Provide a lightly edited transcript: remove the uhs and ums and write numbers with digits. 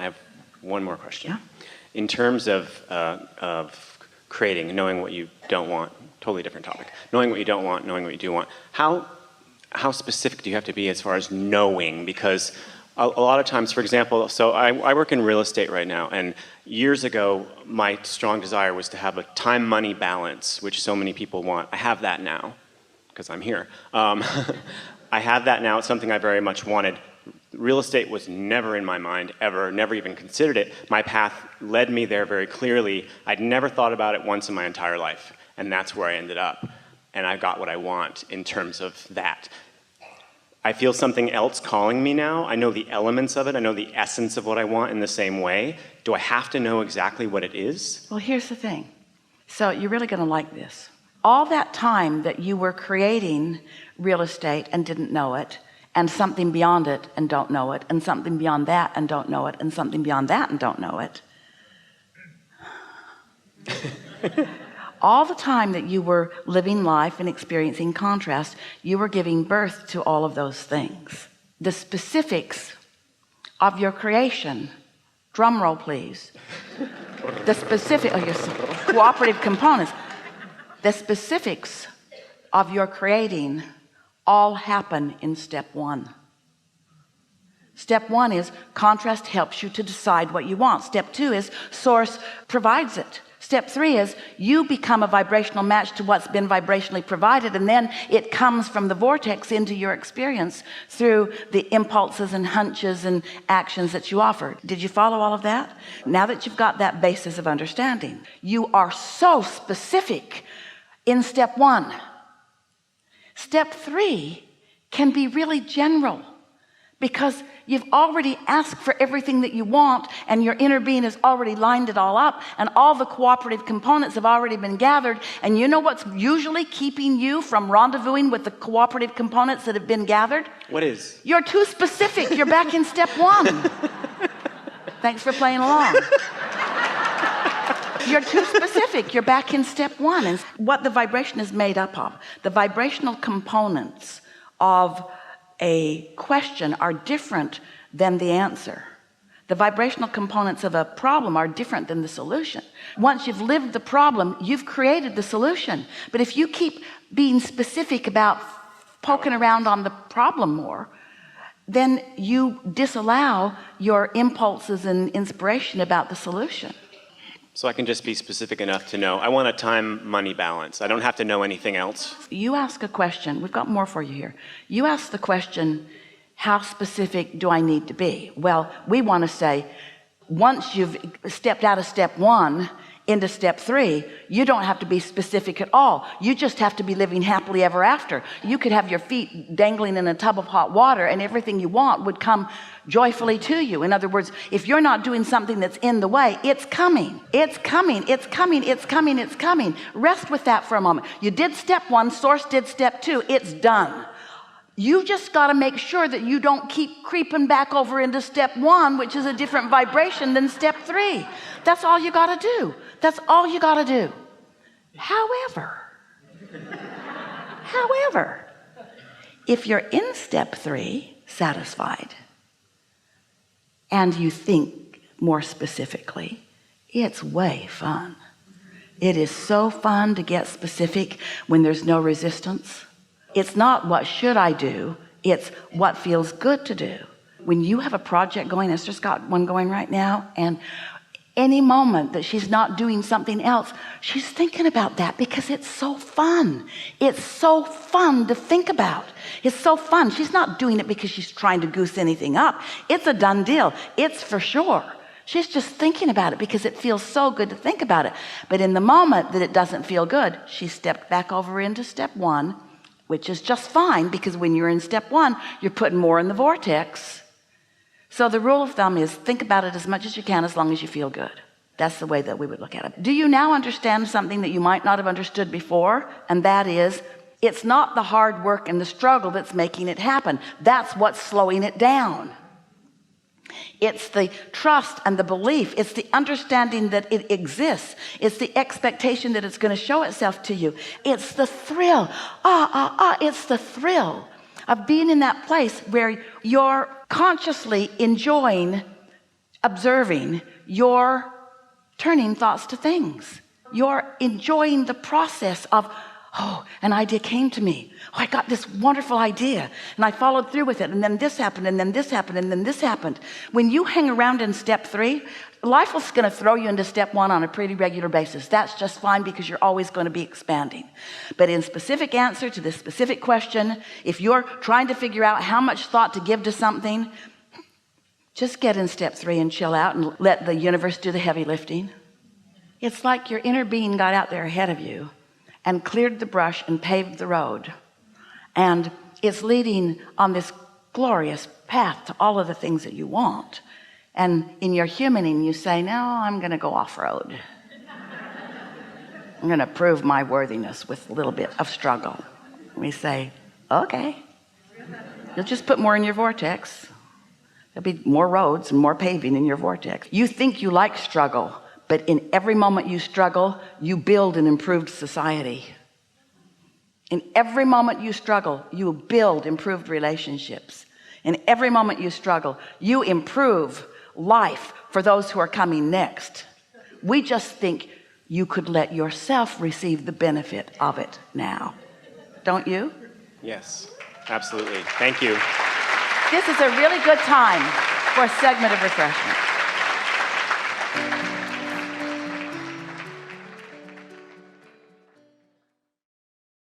I have one more question. Yeah. In terms of creating, knowing what you don't want, totally different topic. Knowing what you don't want, knowing what you do want. How specific do you have to be as far as knowing? Because a lot of times, for example, so I work in real estate right now, and years ago, my strong desire was to have a time-money balance, which so many people want. I have that now, because I'm here. I have that now. It's something I very much wanted. Real estate was never in my mind, ever, never even considered it. My path led me there very clearly. I'd never thought about it once in my entire life, and that's where I ended up. And I got what I want in terms of that. I feel something else calling me now. I know the elements of it. I know the essence of what I want in the same way. Do I have to know exactly what it is? Well, here's the thing. So you're really going to like this. All that time that you were creating real estate and didn't know it, and something beyond it and don't know it, and something beyond that and don't know it, and something beyond that and don't know it. All the time that you were living life and experiencing contrast, you were giving birth to all of those things. The specifics of your creation, drum roll please, the specific, your cooperative components, the specifics of your creating all happen in step one. Step one is contrast helps you to decide what you want. Step two is source provides it. Step three is you become a vibrational match to what's been vibrationally provided, and then it comes from the vortex into your experience through the impulses and hunches and actions that you offered. Did you follow all of that? Now that you've got that basis of understanding, you are so specific in step one. Step three can be really general because you've already asked for everything that you want, and your inner being has already lined it all up, and all the cooperative components have already been gathered. And you know what's usually keeping you from rendezvousing with the cooperative components that have been gathered? What is? You're too specific. You're back in step one. Thanks for playing along. You're too specific. You're back in step one. And what the vibration is made up of, the vibrational components of a question are different than the answer. The vibrational components of a problem are different than the solution. Once you've lived the problem, you've created the solution. But if you keep being specific about poking around on the problem more, then you disallow your impulses and inspiration about the solution. So I can just be specific enough to know I want a time-money balance. I don't have to know anything else. You ask a question. We've got more for you here. You ask the question, how specific do I need to be? Well, we want to say, once you've stepped out of step one into step three, you don't have to be specific at all. You just have to be living happily ever after. You could have your feet dangling in a tub of hot water, and everything you want would come joyfully to you. In other words, if you're not doing something that's in the way, it's coming. It's coming. It's coming. It's coming. It's coming. Rest with that for a moment. You did step one, source did step two. It's done. You just got to make sure that you don't keep creeping back over into step one, which is a different vibration than step three. That's all you got to do. That's all you got to do. However, if you're in step three, satisfied, and you think more specifically, it's way fun. It is so fun to get specific when there's no resistance. It's not what should I do, it's what feels good to do. When you have a project going, Esther's got one going right now, and any moment that she's not doing something else, she's thinking about that because it's so fun. It's so fun to think about. It's so fun. She's not doing it because she's trying to goose anything up. It's a done deal. It's for sure. She's just thinking about it because it feels so good to think about it. But in the moment that it doesn't feel good, she stepped back over into step one, which is just fine, because when you're in step one, you're putting more in the vortex. So the rule of thumb is think about it as much as you can, as long as you feel good. That's the way that we would look at it. Do you now understand something that you might not have understood before? And that is, it's not the hard work and the struggle that's making it happen. That's what's slowing it down. It's the trust and the belief. It's the understanding that it exists. It's the expectation that it's going to show itself to you. It's the thrill. It's the thrill of being in that place where you're consciously enjoying observing, you're turning thoughts to things. You're enjoying the process of, oh, an idea came to me. Oh, I got this wonderful idea and I followed through with it, and then this happened, and then this happened, and then this happened. When you hang around in step 3, life is going to throw you into step 1 on a pretty regular basis. That's just fine, because you're always going to be expanding. But in specific answer to this specific question, if you're trying to figure out how much thought to give to something, just get in step 3 and chill out and let the universe do the heavy lifting. It's like your inner being got out there ahead of you and cleared the brush and paved the road, and it's leading on this glorious path to all of the things that you want. And in your humaning, you say, no, I'm going to go off-road. I'm going to prove my worthiness with a little bit of struggle. We say, okay, you'll just put more in your vortex. There'll be more roads and more paving in your vortex. You think you like struggle, but in every moment you struggle, you build an improved society. In every moment you struggle, you build improved relationships. In every moment you struggle, you improve life for those who are coming next. We just think you could let yourself receive the benefit of it now. Don't you? Yes, absolutely. Thank you. This is a really good time for a segment of refreshment.